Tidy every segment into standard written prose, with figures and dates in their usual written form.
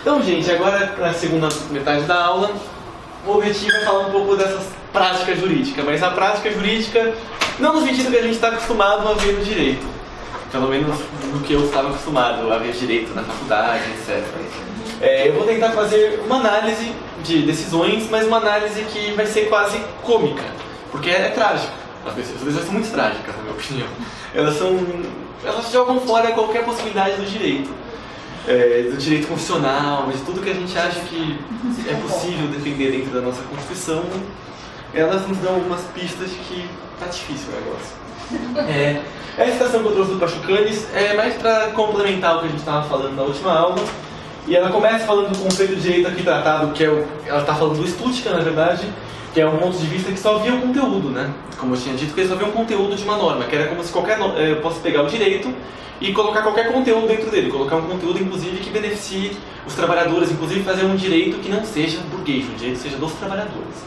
Então, gente, agora na segunda metade da aula, o objetivo é falar um pouco dessas práticas jurídicas, mas a prática jurídica não no sentido que a gente está acostumado a ver no direito, pelo menos no que eu estava acostumado a ver direito na faculdade, etc. Eu vou tentar fazer uma análise de decisões, mas uma análise que vai ser quase cômica, porque é trágica. As decisões são muito trágicas, na minha opinião. Elas jogam fora qualquer possibilidade do direito constitucional, de tudo que a gente acha que é possível defender dentro da nossa Constituição. Elas nos dão algumas pistas de que tá difícil o negócio. Essa citação que eu trouxe do Pachucanes é mais para complementar o que a gente estava falando na última aula. E ela começa falando do conceito de direito aqui tratado, que ela está falando do Stuttgart, na verdade, que é um ponto de vista que só via o conteúdo, né? Como eu tinha dito, que ele só via um conteúdo de uma norma, que era como se eu posso pegar o direito e colocar qualquer conteúdo dentro dele, colocar um conteúdo, inclusive, que beneficie os trabalhadores, inclusive fazer um direito que não seja burguês, um direito que seja dos trabalhadores.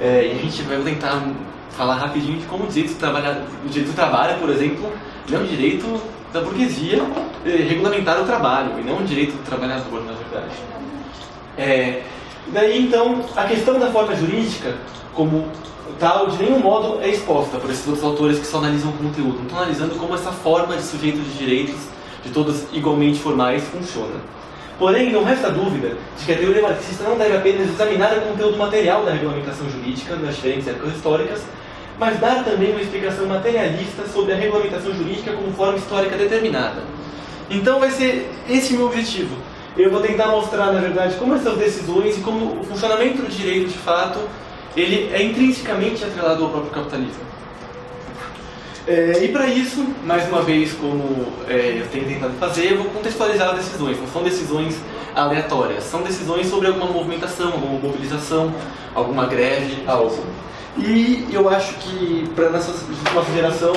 E a gente vai tentar falar rapidinho de como o direito do trabalho, por exemplo, é um direito da burguesia regulamentar o trabalho, e não um direito do trabalhador, na verdade. Daí, então, a questão da forma jurídica, como tal, de nenhum modo é exposta por esses outros autores que só analisam o conteúdo. Não estão analisando como essa forma de sujeito de direitos, de todos igualmente formais, funciona. Porém, não resta dúvida de que a teoria marxista não deve apenas examinar o conteúdo material da regulamentação jurídica nas diferentes épocas históricas, mas dar também uma explicação materialista sobre a regulamentação jurídica como forma histórica determinada. Então vai ser esse o meu objetivo. Eu vou tentar mostrar, na verdade, como essas decisões e como o funcionamento do direito, de fato, ele é intrinsecamente atrelado ao próprio capitalismo. E para isso, mais uma vez, como eu tenho tentado fazer, eu vou contextualizar as decisões. Não são decisões aleatórias, são decisões sobre alguma movimentação, alguma mobilização, alguma greve, algo. E eu acho que, para nossa geração,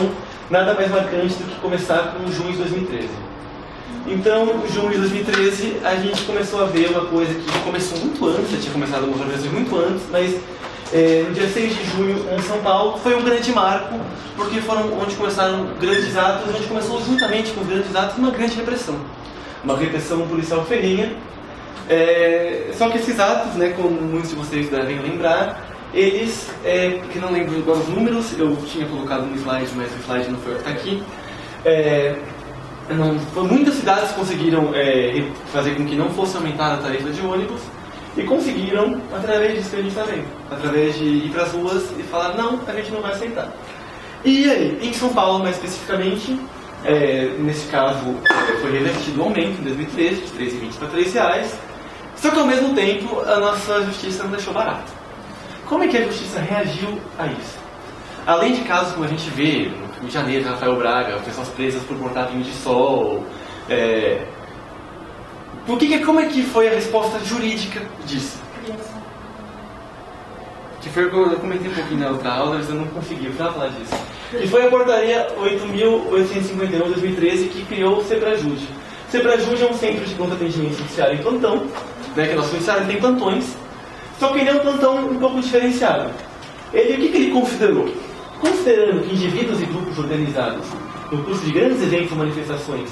nada mais marcante do que começar com junho de 2013. Então, em junho de 2013, a gente começou a ver uma coisa que começou muito antes, já tinha começado algumas organizações muito antes, mas no dia 6 de junho, em São Paulo, foi um grande marco, porque foram onde começaram grandes atos, onde começou juntamente com os grandes atos uma grande repressão. Uma repressão policial ferrenha. Só que esses atos, né, como muitos de vocês devem lembrar, eles, que não lembro agora os números, eu tinha colocado no slide, mas o slide não foi o que está aqui. Muitas cidades conseguiram fazer com que não fosse aumentar a tarifa de ônibus e conseguiram, através disso que a gente está vendo, através de ir para as ruas e falar, não, a gente não vai aceitar. E aí, em São Paulo mais especificamente, nesse caso foi revertido o aumento em 2013, de R$3,20 para R$3, só que ao mesmo tempo a nossa justiça não deixou barato. Como é que a justiça reagiu a isso? Além de casos como a gente vê no Rio de Janeiro, Rafael Braga, pessoas presas por portar vinho de sol, como é que foi a resposta jurídica disso? Que foi o que eu comentei um pouquinho na outra aula, mas eu não consegui falar disso. E foi a portaria 8.851 de 2013 que criou o Sebrajude. O Sebrajude é um centro de pronto atendimento judiciário em plantão, né, que nosso judiciário tem plantões, só que ele é um plantão um pouco diferenciado. O que ele considerou? Considerando que indivíduos e grupos organizados, no curso de grandes eventos ou manifestações,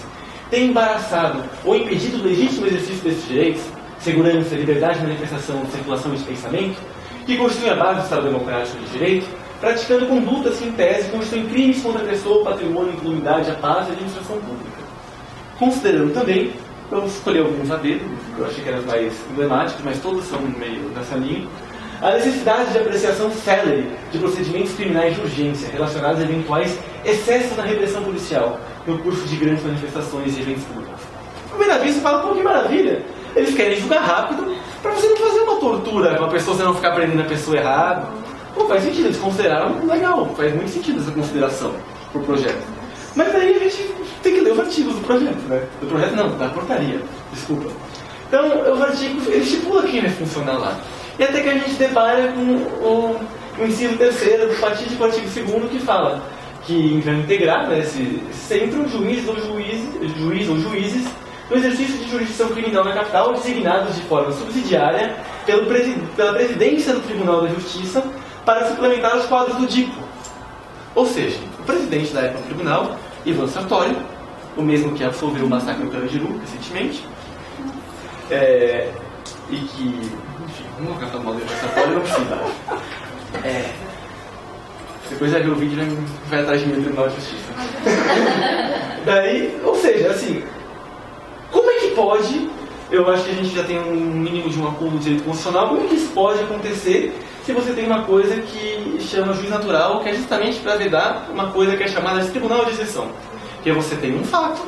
têm embaraçado ou impedido o legítimo exercício desses direitos, segurança, liberdade de manifestação, de circulação e de pensamento, que constituem a base do Estado Democrático de Direito, praticando condutas que, em tese, constituem crimes contra a pessoa, o patrimônio, a incolumidade, a paz e a administração pública. Considerando também, eu escolhi alguns a dedo, eu achei que eram os mais emblemáticos, mas todos são meio dessa linha, a necessidade de apreciação célere de procedimentos criminais de urgência relacionados a eventuais excessos na repressão policial no curso de grandes manifestações e eventos públicos. À primeira vista, fala, pô, que maravilha! Eles querem julgar rápido para você não fazer uma tortura, uma pessoa, você não ficar prendendo a pessoa errada. Pô, faz sentido, eles consideraram legal, faz muito sentido essa consideração pro projeto. Mas aí a gente tem que ler os artigos do projeto, né? Do projeto não, da portaria, desculpa. Então, os artigos, ele estipula quem vai funcionar lá. E até que a gente depara com o inciso 3º do fatídico artigo 2º que fala que vai integrar, né, esse centro juiz ou juízes no exercício de jurisdição criminal na capital, designados de forma subsidiária pela presidência do Tribunal da Justiça para suplementar os quadros do DIPO. Ou seja, o presidente da época do tribunal, Ivan Sartori, o mesmo que absolveu o massacre no Carandiru recentemente, E que, enfim, não vou cantar mal de essa pode, não precisa. Depois vai ver o vídeo e vai atrás de mim no Tribunal de Justiça. Daí, ou seja, assim, como é que pode, eu acho que a gente já tem um mínimo de um acúmulo de direito constitucional, como é que isso pode acontecer se você tem uma coisa que chama juiz natural, que é justamente para vedar uma coisa que é chamada de tribunal de exceção, que é você tem um fato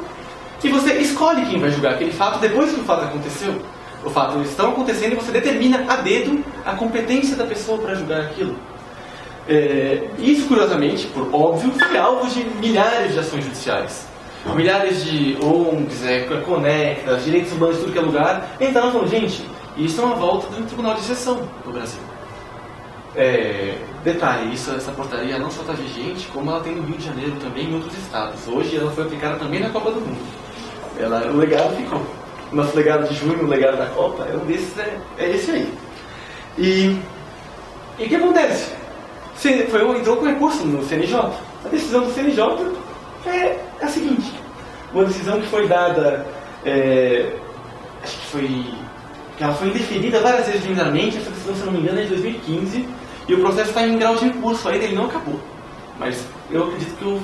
e você escolhe quem vai julgar aquele fato depois que o fato aconteceu. O fato está acontecendo e você determina a dedo a competência da pessoa para julgar aquilo. Isso, curiosamente, por óbvio, foi alvo de milhares de ações judiciais. Milhares de ONGs, conectas, direitos humanos, tudo que é lugar, entraram falando, gente, isso é uma volta do tribunal de exceção no Brasil. Detalhe, essa portaria não só está vigente, como ela tem no Rio de Janeiro também e em outros estados. Hoje ela foi aplicada também na Copa do Mundo. O legado ficou. O nosso legado de junho, o legado da Copa, um desses é esse aí. E o que acontece? Entrou com recurso no CNJ. A decisão do CNJ é a seguinte: uma decisão que foi dada, acho que ela foi indeferida várias vezes liminarmente. Essa decisão, se não me engano, é de 2015 e o processo está em grau de recurso ainda, ele não acabou. Mas eu acredito que o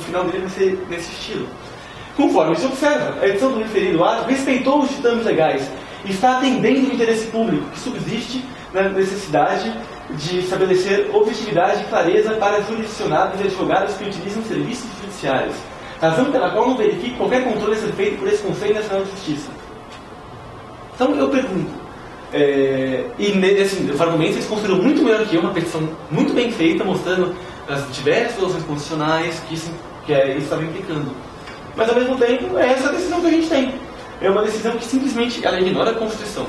final dele vai ser desse estilo. Conforme se observa, a edição do referido ato respeitou os ditames legais e está atendendo o interesse público que subsiste na necessidade de estabelecer objetividade e clareza para jurisdicionados e advogados que utilizam serviços judiciários, razão pela qual não verifique qualquer controle a ser feito por esse Conselho Nacional de Justiça. Então eu pergunto, os argumentos eles construíram muito melhor que eu, uma petição muito bem feita, mostrando as diversas soluções constitucionais que isso estava implicando. Mas ao mesmo tempo, é essa a decisão que a gente tem. É uma decisão que simplesmente ela ignora a Constituição.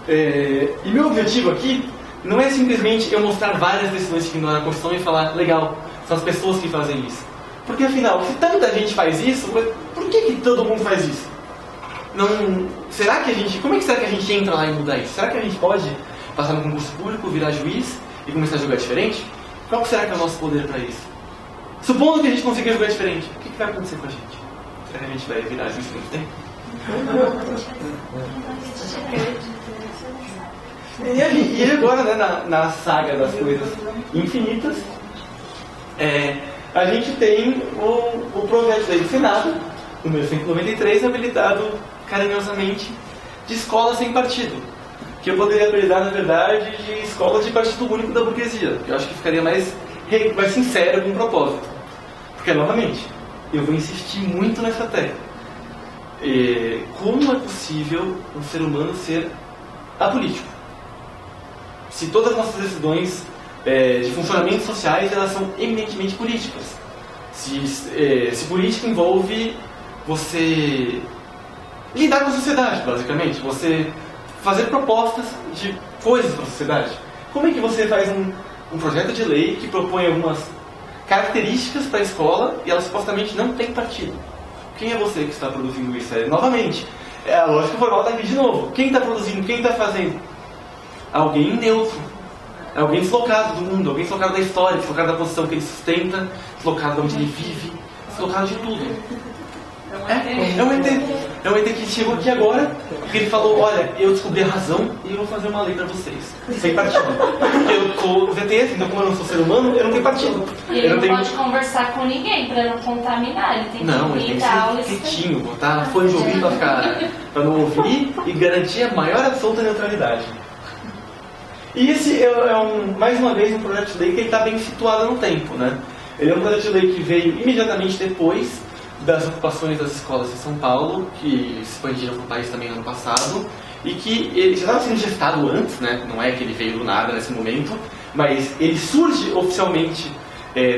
E meu objetivo aqui não é simplesmente eu mostrar várias decisões que ignoram a Constituição e falar, legal, são as pessoas que fazem isso. Porque afinal, se tanta gente faz isso, por que todo mundo faz isso? Como é que será que a gente entra lá e muda isso? Será que a gente pode passar no concurso público, virar juiz e começar a jogar diferente? Qual será que é o nosso poder para isso? Supondo que a gente consiga jogar diferente, o que vai acontecer com a gente? Será que a gente vai virar juiz por muito tempo? E agora, né, na saga das coisas infinitas, a gente tem o projeto de lei do Senado, número 193, habilitado carinhosamente de escola sem partido, que eu poderia apelidar, na verdade, de escola de partido único da burguesia, que eu acho que ficaria mais sincero com o propósito. Porque, novamente, eu vou insistir muito nessa tecla. Como é possível um ser humano ser apolítico? Se todas as nossas decisões de funcionamentos sociais elas são eminentemente políticas. Se política envolve você lidar com a sociedade, basicamente. Você fazer propostas de coisas para a sociedade. Como é que você faz um projeto de lei que propõe algumas características para a escola e ela supostamente não tem partido? Quem é você que está produzindo isso? Novamente, a lógica formal está aqui de novo. Quem está produzindo? Quem está fazendo? Alguém neutro. Alguém deslocado do mundo, alguém deslocado da história, deslocado da posição que ele sustenta, deslocado de onde ele vive, deslocado de tudo. É um ET. É um ET que chegou aqui agora e ele falou, olha, eu descobri a razão e eu vou fazer uma lei para vocês. Sem partido. Porque eu sou os ETs, então como eu não sou ser humano, eu não tenho partido. E ele não pode conversar com ninguém para não contaminar. Ele tem que ele tem que ser quietinho, botar fone de ouvido para não ouvir e garantir a maior absoluta neutralidade. E esse mais uma vez, um projeto de lei que está bem situado no tempo, né? Ele é um projeto de lei que veio imediatamente depois das ocupações das escolas em São Paulo, que se expandiram para o país também ano passado, e que ele já estava sendo gestado antes, né? Não é que ele veio do nada nesse momento, mas ele surge oficialmente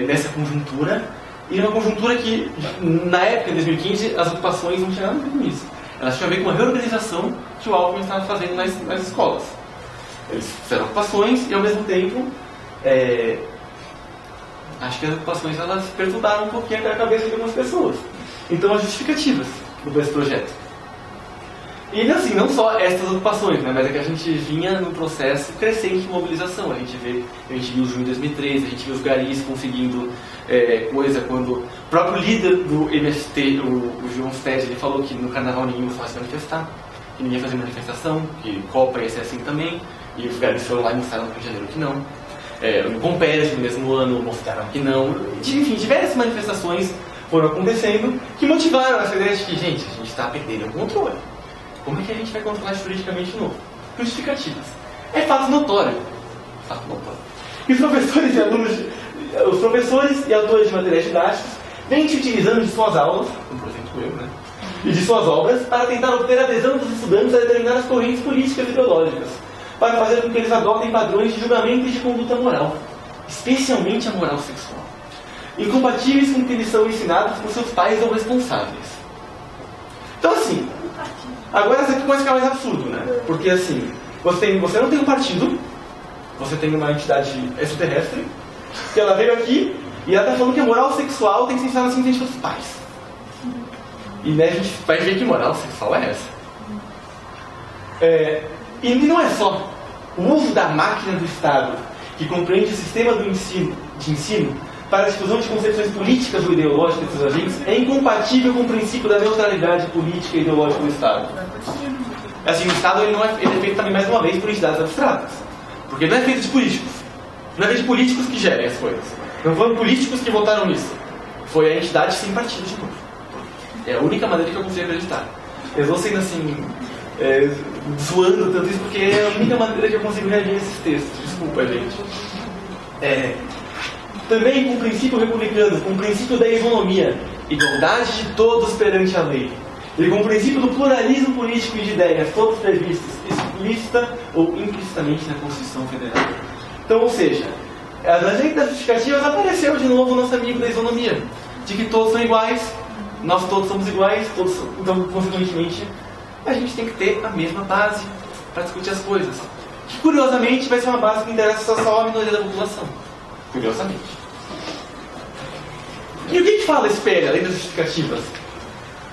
nessa conjuntura, e uma conjuntura que, na época, em 2015, as ocupações não tinham nada a ver com isso. Elas tinham a ver com a reorganização que o Alckmin estava fazendo nas escolas. Eles fizeram ocupações e, ao mesmo tempo, acho que as ocupações elas perturbaram um pouquinho a cabeça de algumas pessoas. Então, as justificativas desse projeto. E, assim, não só essas ocupações, né, mas é que a gente vinha num processo crescente de mobilização. A gente viu o junho de 2013, a gente viu os garis conseguindo coisa quando o próprio líder do MST, o João Sted, ele falou que no carnaval nenhum foi se manifestar. que ninguém ia fazer manifestação, que Copa ia ser assim também, e os caras foram lá e mostraram no Rio de Janeiro que não. Em Pompeia, no mesmo ano, mostraram que não. Enfim, diversas manifestações foram acontecendo que motivaram essa ideia de que, gente, a gente está perdendo o controle. Como é que a gente vai controlar isso juridicamente de novo? Justificativas. É fato notório. Fato notório. E os professores e alunos, os professores e autores de materiais didáticos vêm se utilizando de suas aulas, como por exemplo eu, né? E de suas obras, para tentar obter a adesão dos estudantes a determinadas correntes políticas e ideológicas, para fazer com que eles adotem padrões de julgamento e de conduta moral, especialmente a moral sexual, incompatíveis com o que eles são ensinados por seus pais ou responsáveis. Então assim, agora isso aqui começa a ficar mais absurdo, né? Porque assim, você não tem um partido, você tem uma entidade extraterrestre, que ela veio aqui e ela está falando que a moral sexual tem que ser ensinada assim desde os pais. E né, a gente vai ver que moral sexual é essa. E não é só o uso da máquina do Estado, que compreende o sistema de ensino para a difusão de concepções políticas ou ideológicas dos agentes, é incompatível com o princípio da neutralidade política e ideológica do Estado. Assim, o Estado ele é feito também, mais uma vez, por entidades abstratas. Porque não é feito de políticos. Não é feito de políticos que gerem as coisas. Não foram políticos que votaram nisso. Foi a entidade sem partido de novo. É a única maneira que eu consigo acreditar. Eu estou sendo assim, zoando tanto isso porque é a única maneira que eu consigo reagir a esses textos. Desculpa, gente. Também com o princípio republicano, com o princípio da isonomia, igualdade de todos perante a lei. E com o princípio do pluralismo político e de ideias, todos previstos, explícita ou implicitamente na Constituição Federal. Então, ou seja, nas leis das justificativas apareceu de novo o nosso amigo da isonomia, de que todos são iguais, nós todos somos iguais, então, consequentemente, a gente tem que ter a mesma base para discutir as coisas. Que, curiosamente, vai ser uma base que interessa só a minoria da população. Curiosamente. E o que fala esse PL, além das justificativas?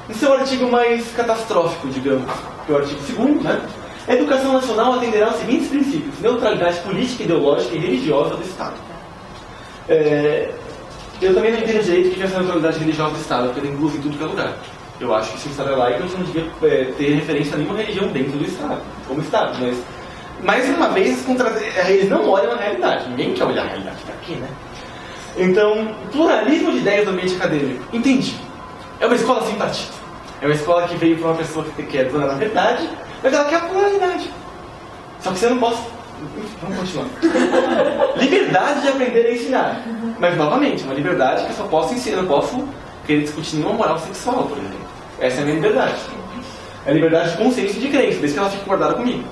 No seu artigo mais catastrófico, digamos, que é o artigo 2º, né? A educação nacional atenderá aos seguintes princípios: neutralidade política, ideológica e religiosa do Estado. Eu também não entendo direito o que é essa neutralidade religiosa do Estado, porque ele inclui em tudo que é lugar. Eu acho que se o Estado é laico, a gente não devia ter referência a nenhuma religião dentro do Estado, como Estado. Mas, mais uma vez, eles não olham a realidade. Ninguém quer olhar a realidade daqui, né? Então, pluralismo de ideias no ambiente acadêmico. Entendi. É uma escola sem partido. É uma escola que veio para uma pessoa que é dona da verdade, mas ela quer a pluralidade. Só que você não pode... Vamos continuar. Liberdade de aprender a ensinar. Mas, novamente, uma liberdade que eu só posso ensinar. Eu não posso querer discutir nenhuma moral sexual, por exemplo. Essa é a minha liberdade. É a liberdade de consciência e de crença, desde que ela fique guardada comigo.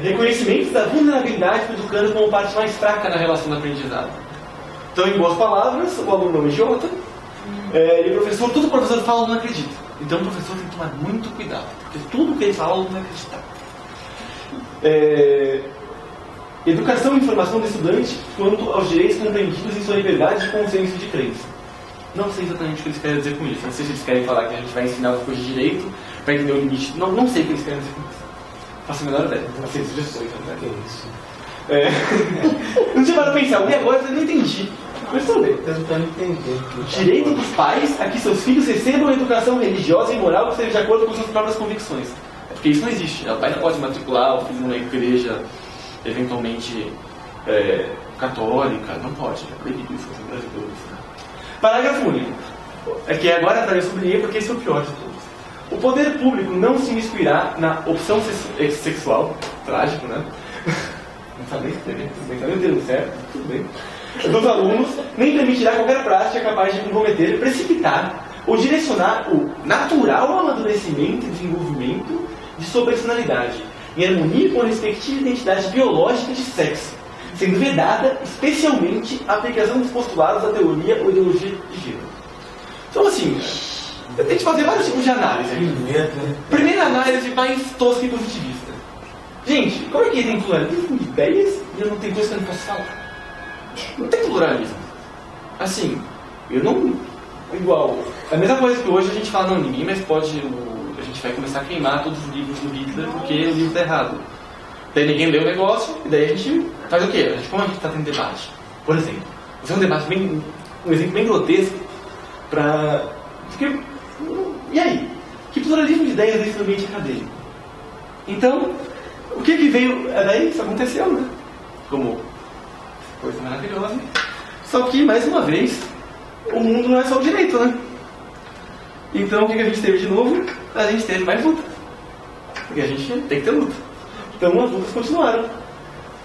Reconhecimento da vulnerabilidade do educando como parte mais fraca na relação do aprendizado. Então, em boas palavras, o aluno é um idiota, e o professor, tudo que o professor fala, não acredita. Então o professor tem que tomar muito cuidado, porque tudo que ele fala, o aluno vai acreditar. Educação e informação do estudante quanto aos direitos compreendidos em sua liberdade de consciência e de crença. Não sei exatamente o que eles querem dizer com isso. Não sei se eles querem falar que a gente vai ensinar alguma coisa de direito para entender o limite. Não sei o que eles querem dizer com isso. Faço a menor ideia. Não sei sugestões. Não tinha para pensar. E agora eu não entendi. Mas tudo bem. Tentando entender. Direito dos pais a que seus filhos recebam educação religiosa e moral que seja de acordo com suas próprias convicções. É porque isso não existe. O pai não pode matricular o filho numa igreja eventualmente católica. Não pode. É proibido isso no Brasil. Parágrafo único. É que agora eu sublinhei porque esse é o pior de todos. O poder público não se miscuirá na opção sexual, trágico, né? Não sabe nem escrever, tudo bem, tá nem o termo certo, tudo bem. Dos alunos, nem permitirá qualquer prática capaz de comprometer, precipitar ou direcionar o natural amadurecimento e desenvolvimento de sua personalidade, em harmonia com a respectiva identidade biológica de sexo, sendo vedada especialmente a aplicação dos postulados da teoria ou ideologia de gênero. Então, assim, eu tenho que fazer vários tipos de análise aqui. Primeira análise mais tosca e positivista. Gente, como é que tem pluralismo de ideias e eu não tenho coisa que eu não posso falar? Não tem pluralismo. Assim, eu não... Igual, a mesma coisa que hoje a gente fala, não, ninguém mais pode... A gente vai começar a queimar todos os livros do Hitler porque o livro está errado. Daí ninguém lê o negócio e daí a gente faz o quê? Como a gente está tendo debate? Por exemplo, fazer um debate bem... Um exemplo bem grotesco para... E aí? Que pluralismo de ideias dentro do ambiente acadêmico. Então, o que veio daí? Isso aconteceu, né? Como coisa maravilhosa. Só que, mais uma vez, o mundo não é só o direito, né? Então, o que a gente teve de novo? A gente teve mais luta. Porque a gente tem que ter luta. Então, as lutas continuaram.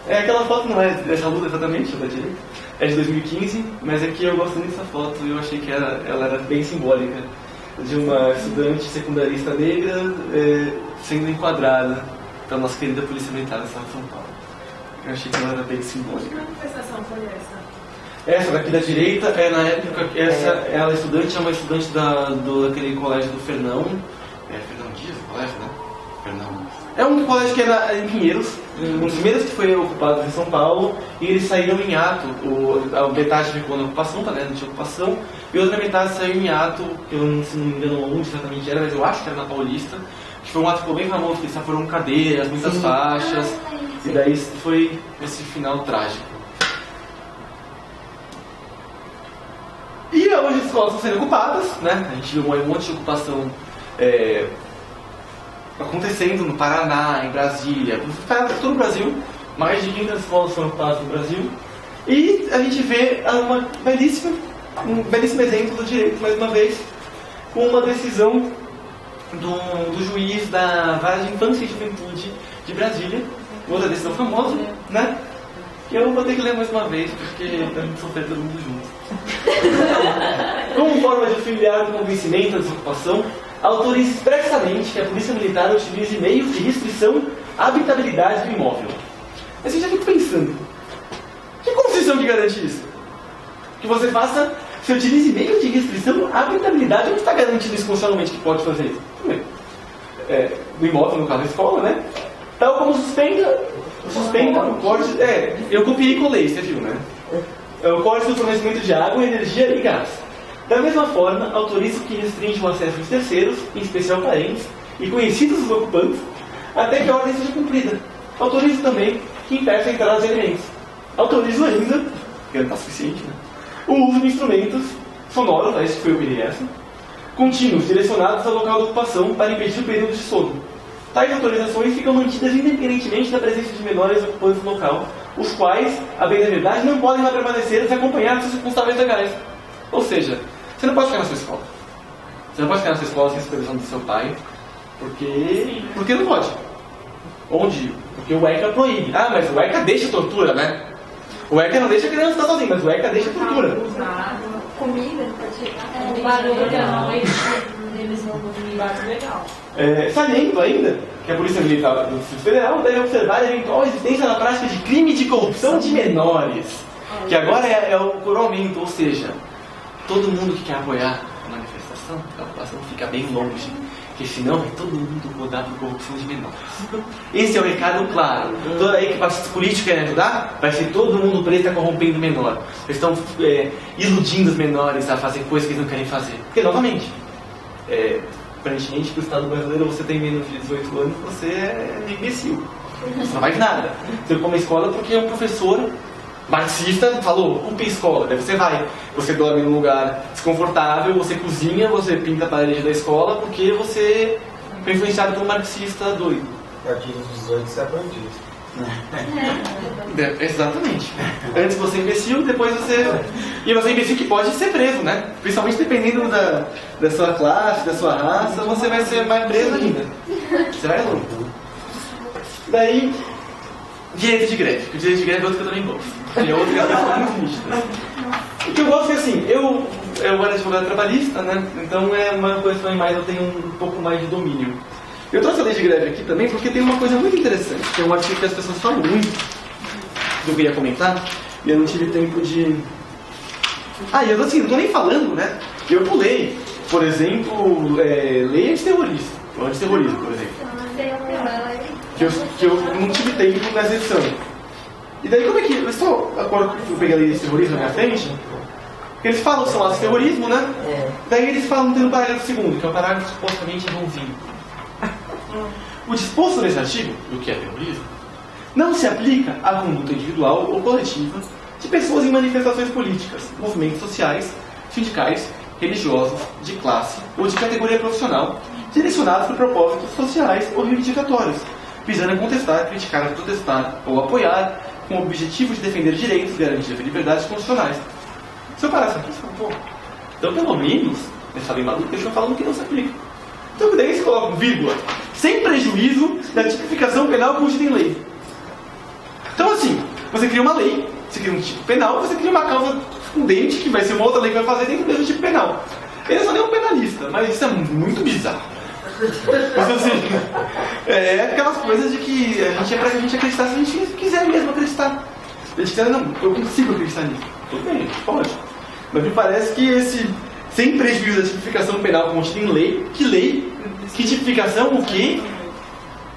Aquela foto não é dessa luta exatamente, da direita. É de 2015, mas é que eu gosto muito dessa foto e eu achei que ela era bem simbólica. De uma estudante secundarista negra sendo enquadrada pela nossa querida Polícia Militar do Estado de São Paulo. Eu achei que ela era bem simbólica. Que manifestação foi essa? Essa daqui da direita, na época, ela é uma estudante daquele colégio do Fernão. Fernão Dias, o colégio, né? Fernão. É um colégio que era em Pinheiros, um dos primeiros que foi ocupado em São Paulo, e eles saíram em ato. A metade ficou na ocupação, tá, né? Não tinha ocupação, e a outra metade saiu em ato, eu se não me engano onde exatamente era, mas eu acho que era na Paulista, que foi um ato que ficou bem famoso, que eles foram cadeiras, muitas faixas, e daí foi esse final trágico. E hoje as escolas estão sendo ocupadas, né? A gente viu um monte de ocupação acontecendo no Paraná, em Brasília, por todo o Brasil. Mais de 500 escolas foram ocupadas no Brasil. E a gente vê um belíssimo exemplo do direito, mais uma vez, com uma decisão do juiz da Vara de Infância e Juventude de Brasília, outra decisão famosa, né? Que eu vou ter que ler mais uma vez, porque estamos sofrendo todo mundo junto. Como forma de auxiliar no convencimento da desocupação, autoriza expressamente que a Polícia Militar utilize meios de restrição à habitabilidade do imóvel. Mas eu já fico pensando, que Constituição que garante isso? Que você utilize meios de restrição à habitabilidade, onde está garantido isso constitucionalmente que pode fazer isso? Do imóvel, no caso da escola, né? Tal como suspenda o código. Eu copiei e colei, você viu, né? É o Código do Fornecimento de Água, Energia e Gás. Da mesma forma, autoriza que restringe o acesso de terceiros, em especial parentes e conhecidos dos ocupantes, até que a ordem seja cumprida. Autoriza também que impeça a entrada de alimentos. Autoriza ainda, que não está suficiente, né? O uso de instrumentos sonoros, esse foi o IRS, contínuos direcionados ao local da ocupação para impedir o período de sono. Tais autorizações ficam mantidas independentemente da presença de menores ocupantes no local, os quais, a bem da verdade, não podem lá permanecer acompanhados de circunstâncias legais. Ou seja, você não pode ficar na sua escola. Você não pode ficar na sua escola sem supervisão do seu pai, porque não pode. Onde? Porque o ECA proíbe. Ah, mas o ECA deixa tortura, né? O ECA não deixa a criança estar sozinha, mas o ECA deixa tortura. Comida, pode chegar. O barulho à noite, eles vão dormir legal. Saliento ainda que a Polícia Militar do Distrito Federal deve observar a eventual existência na prática de crime de corrupção de menores, que agora é o coroamento, ou seja, todo mundo que quer apoiar a manifestação, a ocupação fica bem longe, porque senão vai todo mundo rodar por corrupção de menores. Esse é o recado claro. Toda aí que o partido político quer ajudar, vai ser todo mundo preso e está corrompendo o menor. Eles estão iludindo os menores a fazer coisas que eles não querem fazer. Porque, novamente, aparentemente, para o Estado brasileiro, você tem menos de 18 anos, você é imbecil. Você não faz nada. Você vai para uma escola porque um professor marxista falou, ocupe a escola, daí você vai. Você dorme num lugar desconfortável, você cozinha, você pinta a parede da escola porque você foi influenciado por um marxista doido. A partir dos 18 você é bandido. Exatamente. Antes você é imbecil, depois você... E você é imbecil que pode ser preso, né? Principalmente dependendo da sua classe, da sua raça, você vai ser mais preso ainda. Você vai longe. Daí, direito de greve. O direito de greve é outro que eu também gosto. E é outro que eu gosto muito nítido. O que eu gosto é assim, eu era advogado trabalhista, né? Então é uma coisa que eu tenho um pouco mais de domínio. Eu trouxe a lei de greve aqui também porque tem uma coisa muito interessante, que é um artigo que as pessoas falam muito, que eu queria comentar, e eu não tive tempo de... E eu assim, não estou nem falando, né? Eu pulei, por exemplo, lei antiterrorismo, por exemplo. Que eu não tive tempo nessa edição. E daí como é que... Agora que eu peguei a lei de terrorismo na minha frente, eles falam são atos de terrorismo, né? Daí eles falam, tem um parágrafo segundo, que é o parágrafo supostamente bonzinho. O disposto nesse artigo, do que é terrorismo, não se aplica à conduta individual ou coletiva de pessoas em manifestações políticas, movimentos sociais, sindicais religiosos, de classe ou de categoria profissional, direcionados por propósitos sociais ou reivindicatórios, visando a contestar, criticar, protestar ou apoiar, com o objetivo de defender direitos, garantias e liberdades constitucionais. Se eu parar isso aqui, você fala, pô, então pelo menos, nessa lei maluca, eles estão falando que não se aplica. Então daí você coloca um vírgula, sem prejuízo da tipificação penal contida em lei. Então assim, você cria uma lei, você cria um tipo penal, você cria uma causa fundente, que vai ser uma outra lei que vai fazer dentro do mesmo tipo penal. Ele só nem um penalista, mas isso é muito bizarro. Mas assim, é aquelas coisas de que a gente é pra gente acreditar se a gente quiser mesmo acreditar. Se a gente quiser, não, eu consigo acreditar nisso. Tudo bem, pode. Mas me parece que esse, sem prejuízo da tipificação penal contida em lei, que lei, que tipificação, o quê?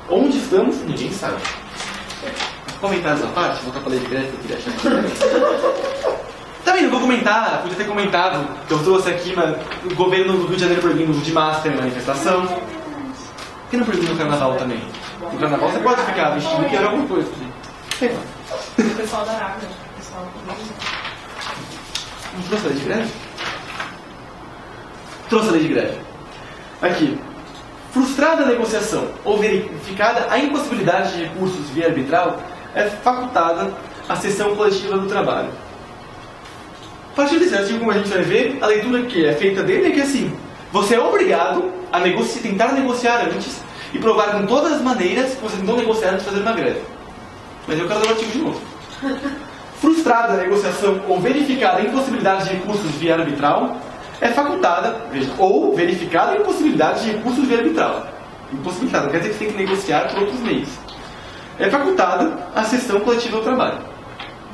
Onde estamos, ninguém sabe. Comentários à parte, vou voltar para a lei de greve que eu queria achar. Também não vou comentar, podia ter comentado que eu trouxe aqui, mas o governo do Rio de Janeiro proibindo o uso de máscara em manifestação. Por que não proibiu no carnaval também? No carnaval você pode ficar vestindo que era alguma coisa. Sei lá. O pessoal da Arábia, o pessoal Não trouxe a lei de greve? Trouxe a lei de greve. Aqui. Frustrada a negociação ou verificada a impossibilidade de recursos via arbitral, é facultada a sessão coletiva do trabalho. A partir desse artigo, como a gente vai ver, a leitura que é feita dele é que assim, você é obrigado a tentar negociar antes e provar com todas as maneiras que você tentou negociar antes de fazer uma greve. Mas eu quero dar o artigo de novo. Frustrada a negociação ou verificada a impossibilidade de recursos via arbitral, é facultada, veja, ou verificada a impossibilidade de recursos via arbitral. Impossibilitada, não quer dizer que você tem que negociar por outros meios. É facultada a sessão coletiva do trabalho.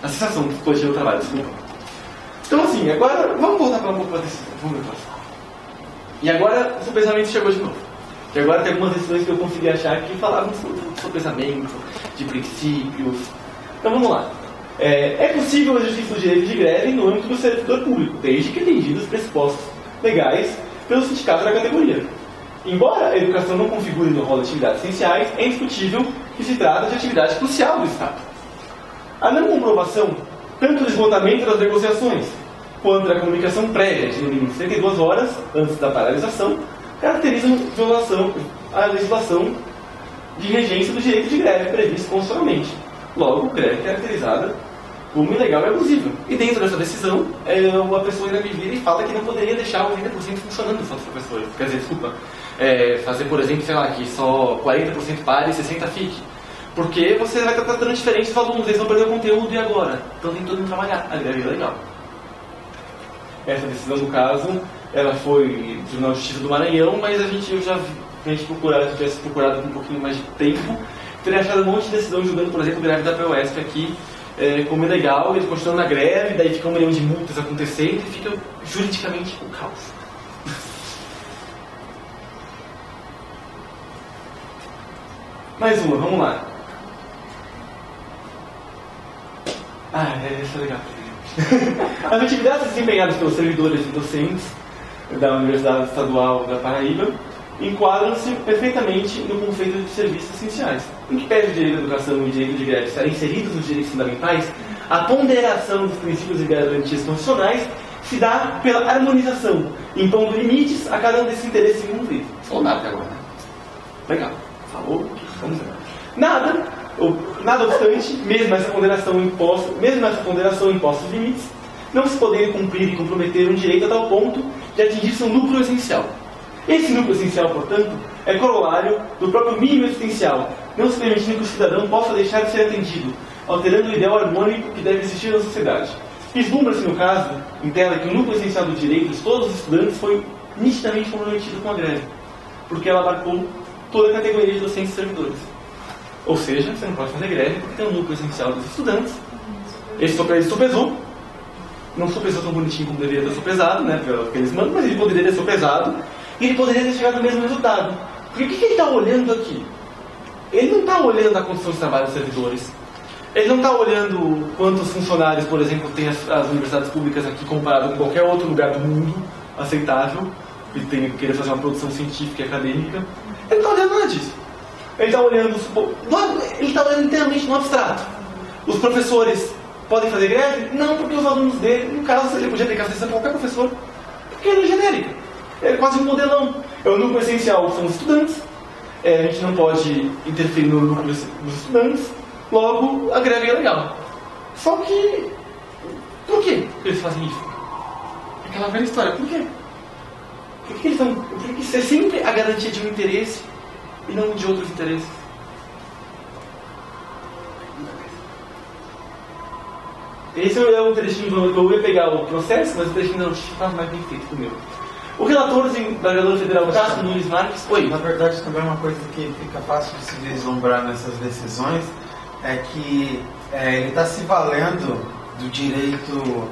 A cessação coletiva do trabalho, desculpa. Então assim, agora, vamos voltar para um pouco para a decisão. Vamos ver. E agora, o sopesamento chegou de novo. E agora tem algumas decisões que eu consegui achar que falavam sobre sopesamento, de princípios. Então vamos lá. É possível o exercício do direito de greve no âmbito do servidor público, desde que atendidos os pressupostos legais pelo sindicato da categoria. Embora a educação não configure no rol de atividades essenciais, é indiscutível que se trata de atividade crucial do Estado. A não comprovação, tanto do esgotamento das negociações, quanto da comunicação prévia de no mínimo 72 horas antes da paralisação, caracterizam violação à legislação de regência do direito de greve previsto constitucionalmente. Logo, greve caracterizada como ilegal e abusiva. E dentro dessa decisão, a pessoa ainda me vira e fala que não poderia deixar o 80% funcionando só dos professores. Quer dizer, desculpa, fazer, por exemplo, sei lá, que só 40% pare e 60% fique. Porque você vai estar tratando diferente dos alunos, eles vão perder o conteúdo e agora? Então tem todo mundo trabalhar. A greve é legal. Essa decisão, no caso, ela foi do Tribunal de Justiça do Maranhão, mas a gente tivesse procurado com um pouquinho mais de tempo, teria achado um monte de decisão julgando, por exemplo, greve da POSP aqui como ilegal, eles continuam na greve, daí fica 1 milhão de multas acontecendo e fica juridicamente o caos. Mais uma, vamos lá. Essa é legal. As atividades desempenhadas pelos servidores e docentes da Universidade Estadual da Paraíba enquadram-se perfeitamente no conceito de serviços essenciais. Em que pede o direito à educação e o direito de greve estarem inseridos nos direitos fundamentais, a ponderação dos princípios e garantias constitucionais se dá pela harmonização, impondo limites a cada um desses interesses envolvidos. Falou nada até agora, né? Legal. Falou? Vamos ver. Nada obstante, mesmo essa ponderação imposta os limites, não se poderem cumprir e comprometer um direito a tal ponto de atingir seu núcleo essencial. Esse núcleo essencial, portanto, é corolário do próprio mínimo existencial, não se permitindo que o cidadão possa deixar de ser atendido, alterando o ideal harmônico que deve existir na sociedade. Vislumbra-se, no caso, em tela, que o núcleo essencial do direito de todos os estudantes foi nitidamente comprometido com a greve, porque ela abarcou toda a categoria de docentes e servidores. Ou seja, você não pode fazer greve porque tem um núcleo essencial dos estudantes. Ele sopesou. Não sopesou tão bonitinho como deveria ter sopesado, né, pelo que eles mandam, mas ele poderia ter sopesado e ele poderia ter chegado ao mesmo resultado. Porque o que ele está olhando aqui? Ele não está olhando a condição de trabalho dos servidores. Ele não está olhando quantos funcionários, por exemplo, tem as universidades públicas aqui comparado com qualquer outro lugar do mundo aceitável e tem que querer fazer uma produção científica e acadêmica. Ele não está olhando nada disso. Ele está olhando inteiramente no abstrato. Os professores podem fazer greve? Não, porque os alunos dele, no caso, ele podia aplicar a decisão para qualquer professor. Porque ela é genérica. É quase um modelão. O núcleo essencial são os estudantes. A gente não pode interferir no núcleo dos estudantes. Logo, a greve é legal. Só que... Por que eles fazem isso? Aquela velha história. Por quê? Por que eles estão... Por que isso é sempre a garantia de um interesse e não de outros interesses? Esse é um trechinho que eu ia pegar o processo, mas o trechinho não estava mais bem feito que o meu. O relator da Desembargadora Federal Cássio Nunes Marques... Oi. Na verdade, também uma coisa que fica fácil de se vislumbrar nessas decisões é que ele está se valendo do direito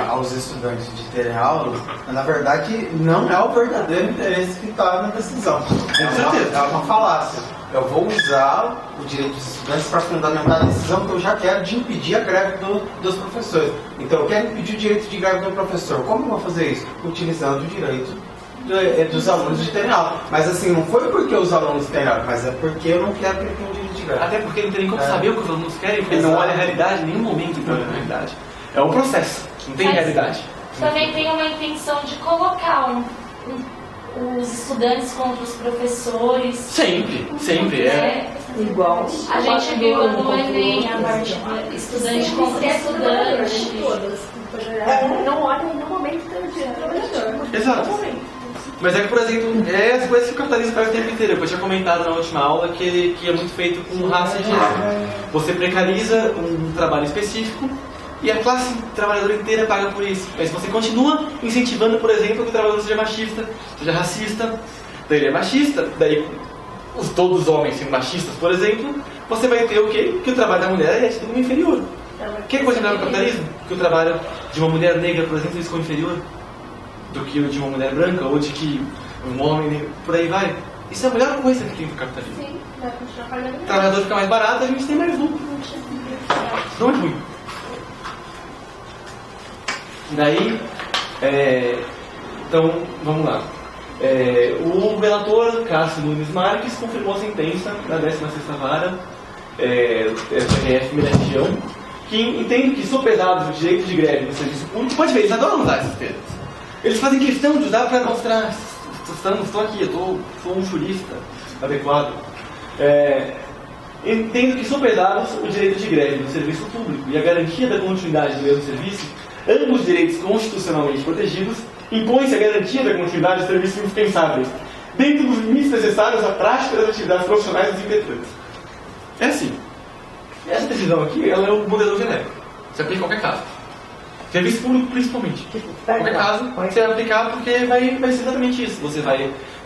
aos estudantes de terem aulas, mas na verdade não é o verdadeiro interesse que está na decisão. É uma falácia. Eu vou usar o direito dos estudantes para fundamentar a decisão que eu já quero de impedir a greve dos professores. Então eu quero impedir o direito de greve do professor. Como eu vou fazer isso? Utilizando o direito dos alunos de terem aula. Mas assim, não foi porque os alunos têm aula, mas é porque eu não quero que ele tenha o direito de greve. Até porque não tem nem como saber o que os alunos querem, porque ele não olha a realidade, em nenhum momento ele olha a realidade. É um processo, não tem realidade. Também tem uma intenção de colocar os estudantes contra os professores. Sempre. Igual. A gente viu no Enem a parte de estudante contra estudante. Não olha em nenhum momento para o direito do trabalhador. Exato. Mas é que, por exemplo, as coisas que o capitalismo faz o tempo inteiro. Eu tinha comentado na última aula que é muito feito com raça e gênero. Você precariza um trabalho específico e a classe trabalhadora inteira paga por isso. Mas você continua incentivando, por exemplo, que o trabalhador seja machista, seja racista. Daí ele é machista, daí todos os homens sendo machistas, por exemplo, você vai ter o quê? Que o trabalho da mulher é tido como inferior. Que coisa melhor no capitalismo? Que o trabalho de uma mulher negra, por exemplo, é como inferior do que o de uma mulher branca, ou de que um homem negro, por aí vai. Isso é a melhor coisa que tem no capitalismo. Sim, vai continuar pagando. O trabalhador fica mais barato, a gente tem mais lucro. Não é ruim. Daí, então, vamos lá. O relator Cássio Nunes Marques confirmou a sentença da 16ª Vara STF Minas Região, que entende que sopesados o direito de greve no serviço público, pode ver, eles adoram usar esses termos. Eles fazem questão de usar para mostrar, estou aqui, sou um jurista adequado. Entendo que sopesados o direito de greve no serviço público e a garantia da continuidade do mesmo serviço, ambos direitos constitucionalmente protegidos, impõe-se a garantia da continuidade de serviços indispensáveis, dentro dos limites necessários à prática das atividades profissionais dos impetrantes. É assim. Essa decisão aqui, ela é um modelo genérico. Você aplica em qualquer caso. Serviço público, principalmente. Qualquer caso, você vai aplicar porque vai ser exatamente isso.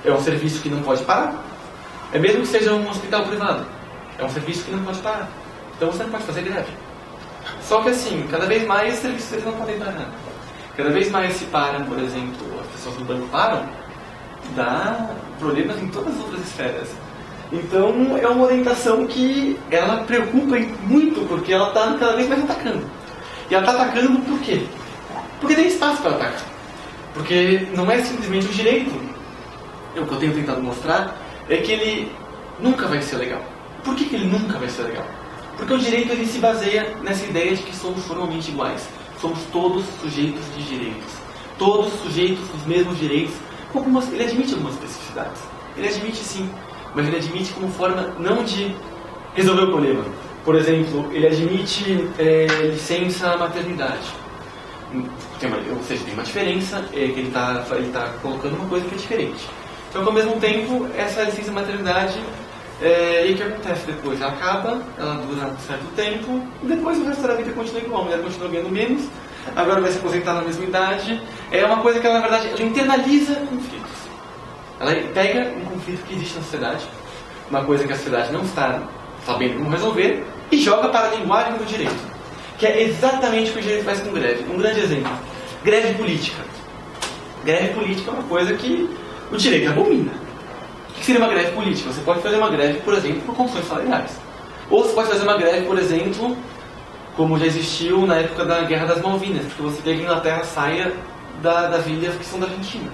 É um serviço que não pode parar. É mesmo que seja um hospital privado. É um serviço que não pode parar. Então você não pode fazer greve. Só que assim, cada vez mais serviços eles não podem parar. Cada vez mais se param, por exemplo, as pessoas do banco param, dá problemas em todas as outras esferas. Então é uma orientação que ela preocupa muito, porque ela está cada vez mais atacando. E ela está atacando por quê? Porque tem espaço para atacar. Porque não é simplesmente o direito. O que eu tenho tentado mostrar é que ele nunca vai ser legal. Por que ele nunca vai ser legal? Porque o direito ele se baseia nessa ideia de que somos formalmente iguais. Somos todos sujeitos de direitos. Todos sujeitos dos mesmos direitos. Ele admite algumas especificidades. Ele admite sim, mas ele admite como forma não de resolver o problema. Por exemplo, ele admite licença maternidade. Ou seja, tem uma diferença, que ele está colocando uma coisa que é diferente. Então, ao mesmo tempo, essa licença maternidade, e o que acontece depois? Ela acaba, ela dura um certo tempo, e depois o resto da vida continua igual. A mulher continua ganhando menos, agora vai se aposentar na mesma idade. É uma coisa que ela, na verdade, ela internaliza conflitos. Ela pega um conflito que existe na sociedade, uma coisa que a sociedade não está sabendo como resolver, e joga para a linguagem do direito. Que é exatamente o que o direito faz com greve. Um grande exemplo. Greve política. Greve política é uma coisa que o direito abomina. O que seria uma greve política? Você pode fazer uma greve, por exemplo, por condições salariais. Ou você pode fazer uma greve, por exemplo, como já existiu na época da Guerra das Malvinas, porque você quer que a Inglaterra saia das ilhas que são da Argentina.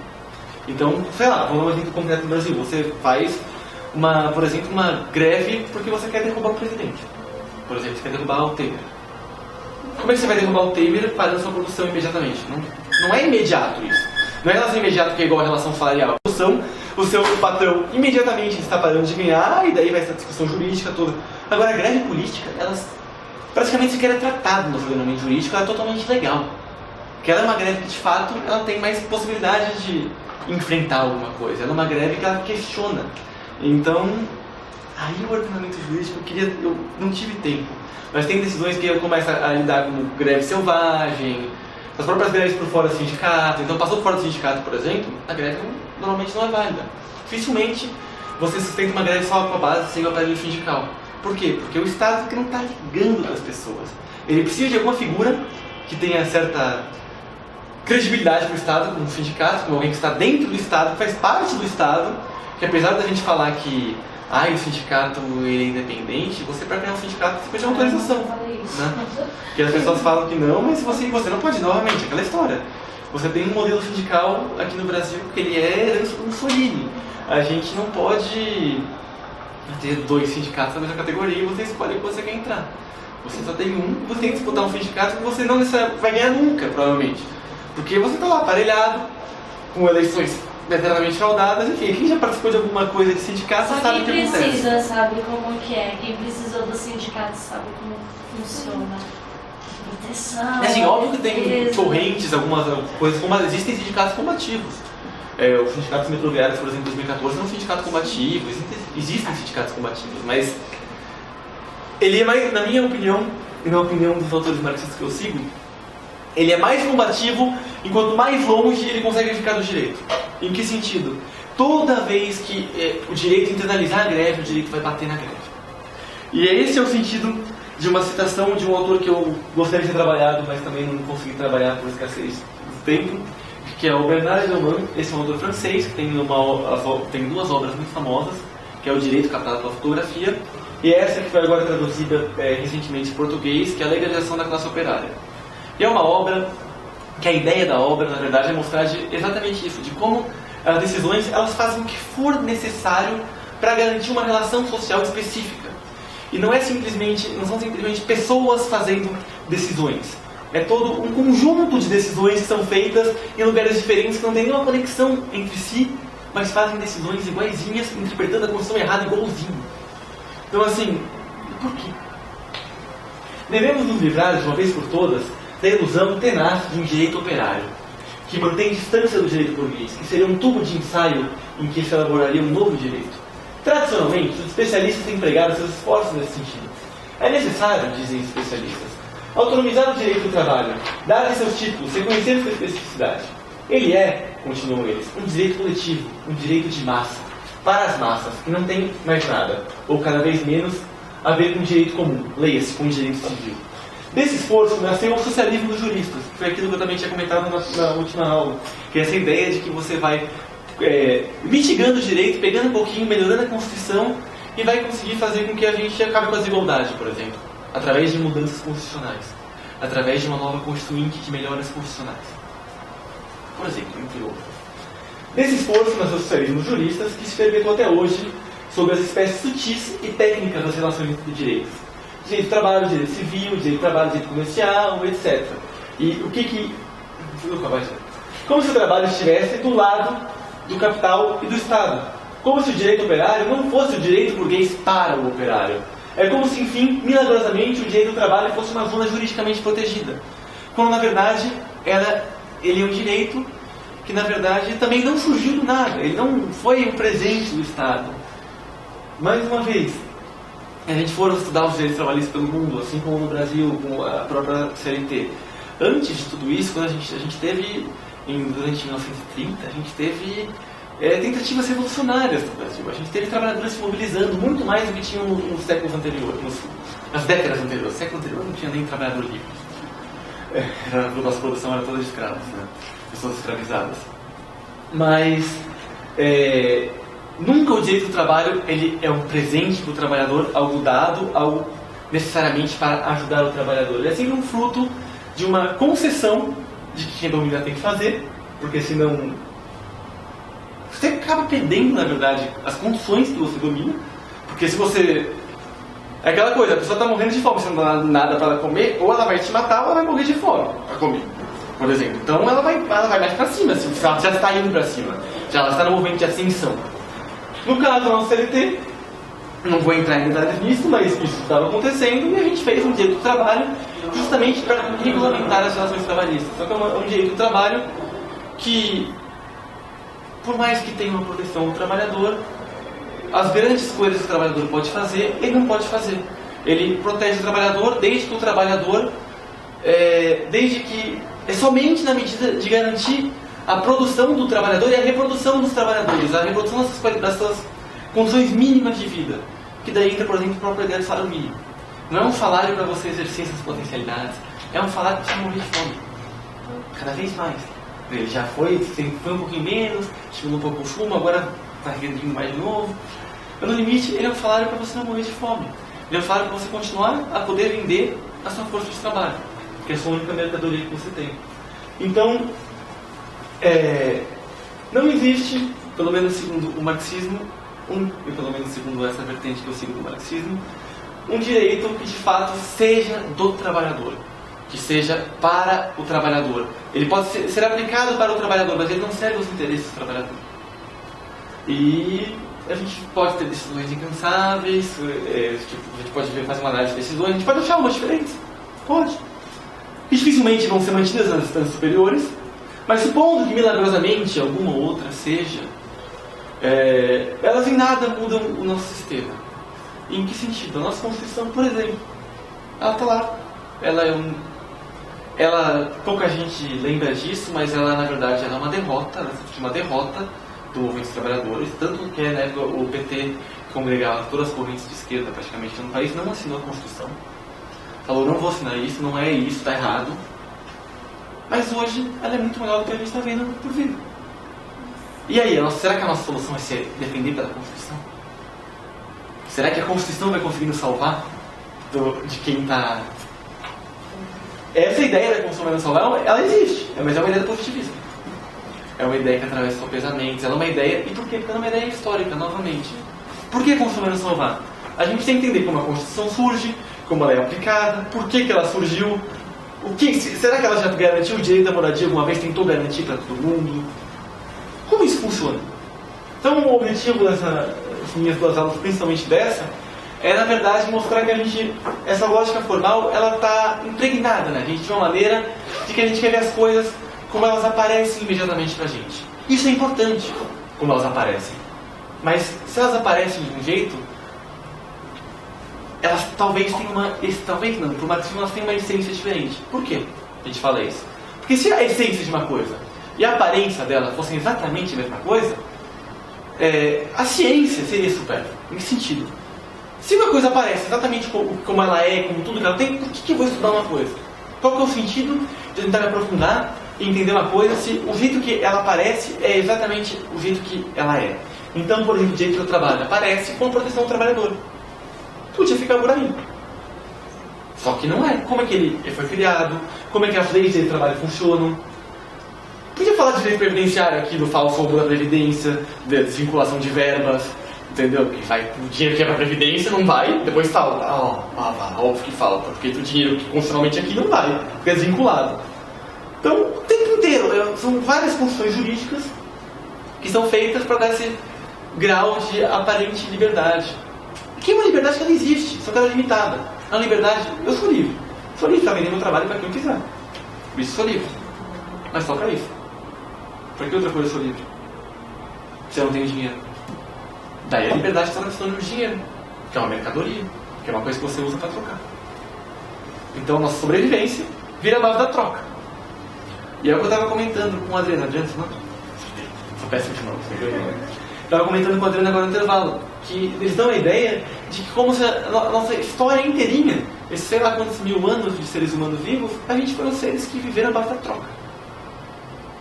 Então, sei lá, vou dar um exemplo concreto no Brasil. Você faz, por exemplo, uma greve porque você quer derrubar o presidente. Por exemplo, você quer derrubar o Temer. Como é que você vai derrubar o Temer parando sua produção imediatamente? Não é imediato isso. Não é relação imediata que é igual a relação salarial. O seu patrão imediatamente está parando de ganhar e daí vai essa discussão jurídica toda. Agora, a greve política, elas praticamente sequer é tratada no ordenamento jurídico, ela é totalmente legal. Porque ela é uma greve que, de fato, ela tem mais possibilidade de enfrentar alguma coisa. Ela é uma greve que ela questiona. Então, aí o ordenamento jurídico, eu não tive tempo. Mas tem decisões que eu começo a lidar com greve selvagem, as próprias greves por fora do sindicato. Então, passou por fora do sindicato, por exemplo, a greve normalmente não é válida. Dificilmente você sustenta uma greve só com a base sem o aparelho sindical. Por quê? Porque o Estado que não está ligando para as pessoas. Ele precisa de alguma figura que tenha certa credibilidade para o Estado, como um sindicato, como alguém que está dentro do Estado, que faz parte do Estado, que apesar da gente falar que o sindicato ele é independente, você para criar um sindicato você precisa de uma autorização. Né? Porque as pessoas falam que não, mas você não pode, novamente, aquela história. Você tem um modelo sindical aqui no Brasil que ele é herança do Mussolini. A gente não pode ter 2 sindicatos da mesma categoria e você escolhe o que você quer entrar. Você só tem um, você tem que disputar um sindicato que você não vai ganhar nunca, provavelmente. Porque você está lá aparelhado, com eleições eternamente fraudadas, enfim, quem já participou de alguma coisa de sindicato sabe o que acontece. Quem precisa sabe como que é, quem precisou do sindicato sabe como funciona. Proteção, Assim, óbvio que tem correntes, algumas coisas, como existem sindicatos combativos. Os sindicatos metroviários, por exemplo, em 2014, são sindicatos combativos, existem sindicatos combativos, mas ele é mais, na minha opinião, e na opinião dos autores marxistas que eu sigo, ele é mais combativo enquanto mais longe ele consegue ficar do direito. Em que sentido? Toda vez que o direito internalizar a greve, o direito vai bater na greve. E esse é o sentido de uma citação de um autor que eu gostaria de ter trabalhado, mas também não consegui trabalhar por escassez do tempo, que é o Bernard Lehmann. Esse é um autor francês que tem 2 obras muito famosas, que é O Direito Captado pela Fotografia, e essa que foi agora traduzida recentemente em português, que é A Legalização da Classe Operária. E é uma obra que a ideia da obra, na verdade, é mostrar exatamente isso, de como as decisões elas fazem o que for necessário para garantir uma relação social específica. E não são simplesmente pessoas fazendo decisões. É todo um conjunto de decisões que são feitas em lugares diferentes, que não tem nenhuma conexão entre si, mas fazem decisões iguaizinhas, interpretando a Constituição errada igualzinho. Então, assim, por quê? Devemos nos livrar, de uma vez por todas, da ilusão tenaz de um direito operário, que mantém distância do direito burguês, que seria um tubo de ensaio em que se elaboraria um novo direito. Tradicionalmente, os especialistas têm empregado seus esforços nesse sentido. É necessário, dizem os especialistas, autonomizar o direito do trabalho, dar-lhe seus títulos, reconhecer sua especificidade. Ele é, continuam eles, um direito coletivo, um direito de massa, para as massas, que não tem mais nada, ou cada vez menos, a ver com direito comum, leia-se, com direito civil. Desse esforço nasceu o socialismo dos juristas, que foi aquilo que eu também tinha comentado na última aula, que é essa ideia de que você vai mitigando o direito, pegando um pouquinho, melhorando a Constituição e vai conseguir fazer com que a gente acabe com a desigualdade, por exemplo, através de mudanças constitucionais, através de uma nova constituinte que melhora as constitucionais. Por exemplo, entre outros. Nesse esforço nasceu o socialismo dos juristas, que se perpetuou até hoje sobre as espécies sutis e técnicas das relações entre direitos. Direito de trabalho, direito civil, direito de trabalho, direito comercial, etc. E o que como se o trabalho estivesse do lado do capital e do Estado. Como se o direito operário não fosse o direito burguês para o operário. É como se, enfim, milagrosamente, o direito do trabalho fosse uma zona juridicamente protegida. Quando, na verdade, ele é um direito que, na verdade, também não surgiu do nada. Ele não foi um presente do Estado. Mais uma vez, se a gente for estudar os direitos trabalhistas pelo mundo, assim como no Brasil, com a própria CLT, antes de tudo isso, quando a gente teve, durante 1930, a gente teve tentativas revolucionárias no Brasil. A gente teve trabalhadores se mobilizando muito mais do que tinham nos séculos anteriores, nas décadas anteriores. No século anterior não tinha nem trabalhador livre. A nossa produção era toda de escravos, né? Pessoas escravizadas. Mas nunca o direito do trabalho ele é um presente para o trabalhador, algo dado, algo necessariamente para ajudar o trabalhador. Ele é sempre um fruto de uma concessão de que quem domina tem que fazer, porque senão você acaba perdendo, na verdade, as condições que você domina, porque se você... É aquela coisa, a pessoa está morrendo de fome, você não dá nada para ela comer, ou ela vai te matar ou ela vai morrer de fome para comer. por exemplo. Então ela vai mais para cima, assim, ela já está indo para cima, já ela está no movimento de ascensão. No caso da nossa CLT, não vou entrar em detalhes nisso, mas isso estava acontecendo e a gente fez um direito do trabalho justamente para regulamentar as relações trabalhistas. Só que é um direito do trabalho que, por mais que tenha uma proteção ao trabalhador, as grandes coisas que o trabalhador pode fazer, ele não pode fazer. Ele protege o trabalhador desde que o trabalhador, desde que é somente na medida de garantir a produção do trabalhador e a reprodução dos trabalhadores, a reprodução das suas condições mínimas de vida, que daí entra, por exemplo, a própria ideia do salário mínimo. Não é um salário para você exercer essas potencialidades, é um salário para você morrer de fome. Cada vez mais. Ele já foi um pouquinho menos, estimulou um pouco o consumo, agora está rendendo mais de novo. Mas no limite, ele é um salário para você não morrer de fome. Ele é um salário para você continuar a poder vender a sua força de trabalho, que é a sua única mercadoria que você tem. Então, não existe, pelo menos segundo o marxismo, e pelo menos segundo essa vertente que eu sigo do marxismo, um direito que de fato seja do trabalhador, que seja para o trabalhador. Ele pode ser aplicado para o trabalhador, mas ele não serve aos interesses do trabalhador. E a gente pode ter decisões incansáveis, a gente pode fazer uma análise de decisões, a gente pode achar umas diferentes, pode. E dificilmente vão ser mantidas nas instâncias superiores, mas supondo que milagrosamente alguma outra seja, elas em nada mudam o nosso sistema. E em que sentido? A nossa Constituição, por exemplo, ela está lá. Pouca gente lembra disso, mas ela na verdade ela é uma derrota, ela é uma derrota do movimento dos trabalhadores, tanto que na época o PT, que congregava todas as correntes de esquerda praticamente no país, não assinou a Constituição. Falou, não vou assinar isso, não é isso, está errado. Mas hoje ela é muito melhor do que a gente está vendo por vir. E aí, será que a nossa solução vai ser defender pela Constituição? Será que a Constituição vai conseguir nos salvar de quem está... Essa ideia da Constituição vai nos salvar, ela existe, mas é uma ideia do positivismo. É uma ideia que atravessa tropezamentos, ela é uma ideia... E por quê? Porque ela é uma ideia histórica, novamente. Por que a Constituição vai nos salvar? A gente tem que entender como a Constituição surge, como ela é aplicada, por que ela surgiu, será que ela já garantiu o direito à moradia alguma vez, tentou garantir para todo mundo? Como isso funciona? Então o objetivo dessas minhas duas aulas, principalmente dessa, é na verdade mostrar que essa lógica formal, ela está impregnada na gente de uma maneira de que a gente quer ver as coisas como elas aparecem imediatamente para a gente. Isso é importante, como elas aparecem. Mas se elas aparecem de um jeito, elas talvez tenham talvez não, para o marxismo elas têm uma essência diferente. Por quê a gente fala isso? Porque se a essência de uma coisa e a aparência dela fossem exatamente a mesma coisa, a ciência seria supérflua. Em que sentido? Se uma coisa aparece exatamente como ela é, como tudo que ela tem, por que eu vou estudar uma coisa? Qual que é o sentido de tentar me aprofundar e entender uma coisa se o jeito que ela aparece é exatamente o jeito que ela é? Então, por exemplo, o direito do trabalho aparece com a proteção do trabalhador. Podia ficar por aí. Só que não é. Como é que ele foi criado? Como é que as leis de trabalho funcionam? Podia falar de direito previdenciário aqui, do falso roubo da previdência, da desvinculação de verbas, entendeu? Que o dinheiro que é para previdência não vai, depois falta. Óbvio que falta, porque o dinheiro que constitucionalmente aqui não vai, porque é desvinculado. Então, o tempo inteiro, são várias construções jurídicas que são feitas para dar esse grau de aparente liberdade. Que é uma liberdade que ela existe, só que ela é limitada. É uma liberdade, eu sou livre. Sou livre para vender meu trabalho para quem eu quiser. Por isso sou livre. Mas só para isso. Por que outra coisa eu sou livre? Se eu não tenho dinheiro. Daí a liberdade está na questão do dinheiro, que é uma mercadoria, que é uma coisa que você usa para trocar. Então a nossa sobrevivência vira a base da troca. E é o que eu estava comentando com a Adriana. Adriana, não? Sou péssimo de novo. Estava comentando com a Adriana agora no intervalo, que eles dão a ideia de que como se a nossa história inteirinha, esses sei lá quantos mil anos de seres humanos vivos, a gente foram seres que viveram a base da troca.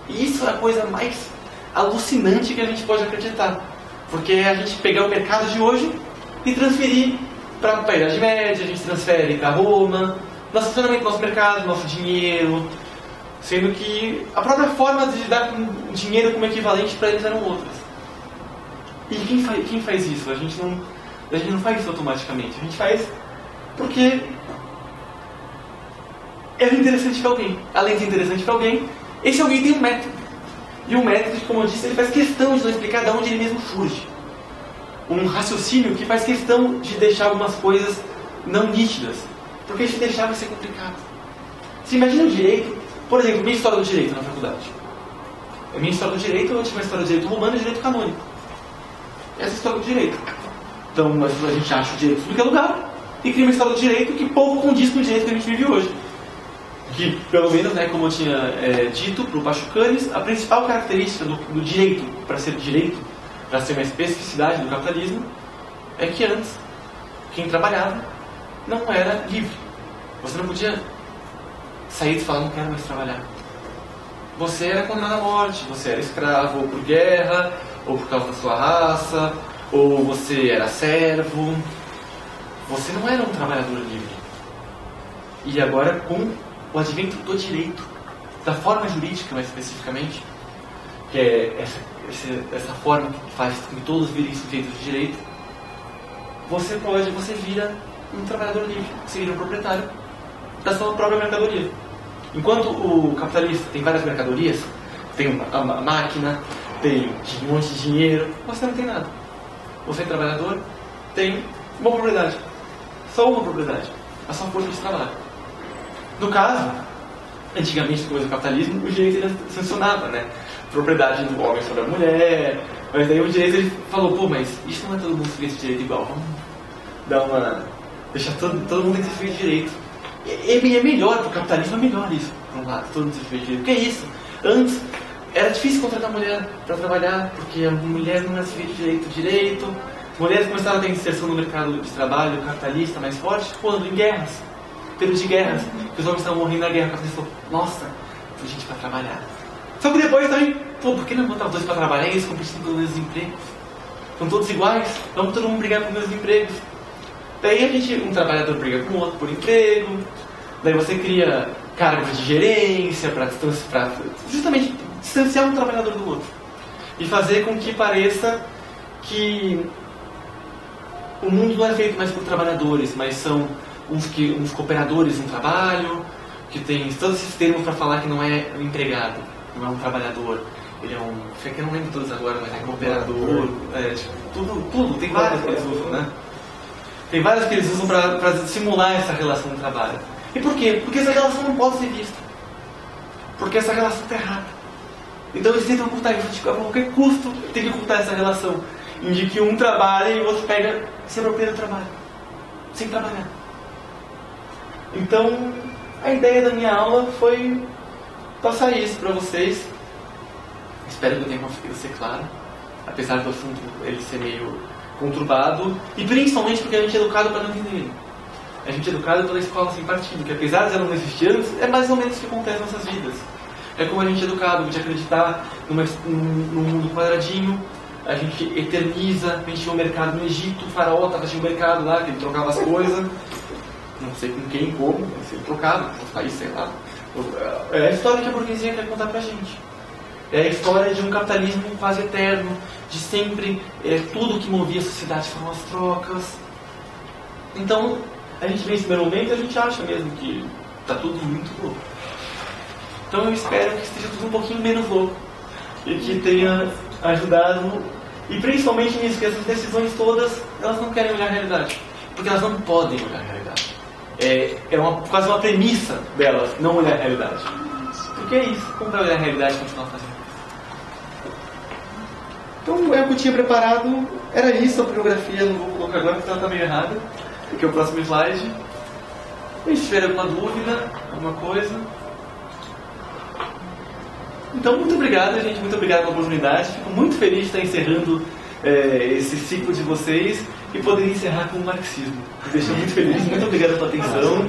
E isso é a coisa mais alucinante que a gente pode acreditar. Porque é a gente pegar o mercado de hoje e transferir para a Idade Média, a gente transfere para Roma, nosso funcionamento, nosso mercado, nosso dinheiro, sendo que a própria forma de lidar com o dinheiro como equivalente para eles eram outras. E quem faz isso? A gente não faz isso automaticamente. A gente faz porque era interessante para alguém. Além de interessante para alguém, esse alguém tem um método. E o método, como eu disse, ele faz questão de não explicar de onde ele mesmo surge. Um raciocínio que faz questão de deixar algumas coisas não nítidas. Porque se deixar vai ser complicado. Você imagina o direito, por exemplo, minha história do direito na faculdade. A minha história do direito, eu tive uma história do direito romano e direito canônico. Essa é a história do direito. Então a gente acha o direito em tudo que é lugar e cria uma história do direito que pouco condiz com o direito que a gente vive hoje. Que, pelo menos, né, como eu tinha dito para o Pachucanes, a principal característica do direito, para ser direito, para ser uma especificidade do capitalismo, é que antes, quem trabalhava não era livre. Você não podia sair e falar, não quero mais trabalhar. Você era condenado à morte, você era escravo ou por guerra, ou por causa da sua raça, ou você era servo. Você não era um trabalhador livre. E agora, com o advento do direito, da forma jurídica mais especificamente, que é essa forma que faz com que todos virem sujeitos de direito, você vira um trabalhador livre, você vira um proprietário da sua própria mercadoria. Enquanto o capitalista tem várias mercadorias, tem a máquina, tem um monte de dinheiro, você não tem nada. Você, trabalhador, tem uma propriedade. Só uma propriedade. A sua força de trabalho. No caso, antigamente, depois do capitalismo, o direito ele sancionava, né? Propriedade do homem sobre a mulher. Mas daí o direito ele falou, pô, mas isso não é todo mundo que fez direito igual. Vamos dar uma... deixar todo mundo tem que ser feito direito. E é melhor, para o capitalismo é melhor isso, por um lado, todo mundo ser feito direito. Porque é isso. Antes, era difícil contratar mulher para trabalhar, porque a mulher não era feita direito. Mulheres começaram a ter inserção no mercado de trabalho capitalista mais forte quando? Em guerras. Período de guerras. Que os homens estavam morrendo na guerra. O capitalista falou, nossa, tem gente para trabalhar. Só que depois também, pô, por que não botar os dois para trabalhar e eles competindo pelos mesmos empregos? São todos iguais, vamos todo mundo brigar pelos mesmos empregos. Daí um trabalhador briga com o outro por emprego. Daí você cria cargos de gerência para justamente distanciar um trabalhador do outro. E fazer com que pareça que o mundo não é feito mais por trabalhadores, mas são uns cooperadores no trabalho, que tem todos esses termos para falar que não é um empregado, não é um trabalhador. Ele é um... sei que eu não lembro todos agora, mas é cooperador, tudo, tem vários que eles usam, né? Tem vários que eles usam para simular essa relação de trabalho. E por quê? Porque essa relação não pode ser vista. Porque essa relação está errada. Então eles tentam ocultar isso, a qualquer custo tem que ocultar essa relação. Em que um trabalha e o outro pega se apropriando do trabalho. Sem trabalhar. Então, a ideia da minha aula foi passar isso para vocês. Espero que eu tenha conseguido ser claro. Apesar do assunto ele ser meio conturbado. E principalmente porque a gente é educado para não entender ele. A gente é educado pela escola sem partido, que apesar de ela não existir antes, é mais ou menos o que acontece nas nossas vidas. É como a gente é educado de acreditar num mundo quadradinho. A gente eterniza, a gente tinha um mercado no Egito, o faraó tinha um mercado lá, que ele trocava as coisas. Não sei com quem, como, mas ele trocava, com os países, sei lá. É a história que a burguesia quer contar pra gente. É a história de um capitalismo quase eterno, de sempre, tudo que movia a sociedade foram as trocas. Então, a gente vê esse primeiro momento e a gente acha mesmo que está tudo muito louco. Então eu espero que esteja tudo um pouquinho menos louco. E que tenha ajudado, e principalmente nisso, que essas decisões todas, elas não querem olhar a realidade. Porque elas não podem olhar a realidade. É quase uma premissa delas, não olhar a realidade. Porque é isso, como vai olhar a realidade e continuar fazendo? Então o que eu tinha preparado era isso, a bibliografia, não vou colocar agora porque ela está meio errada. Aqui é o próximo slide. Se tiver alguma dúvida, alguma coisa. Então, muito obrigado, gente. Muito obrigado pela oportunidade. Fico muito feliz de estar encerrando esse ciclo de vocês e poder encerrar com o marxismo. Me deixa muito feliz. Muito obrigado pela atenção.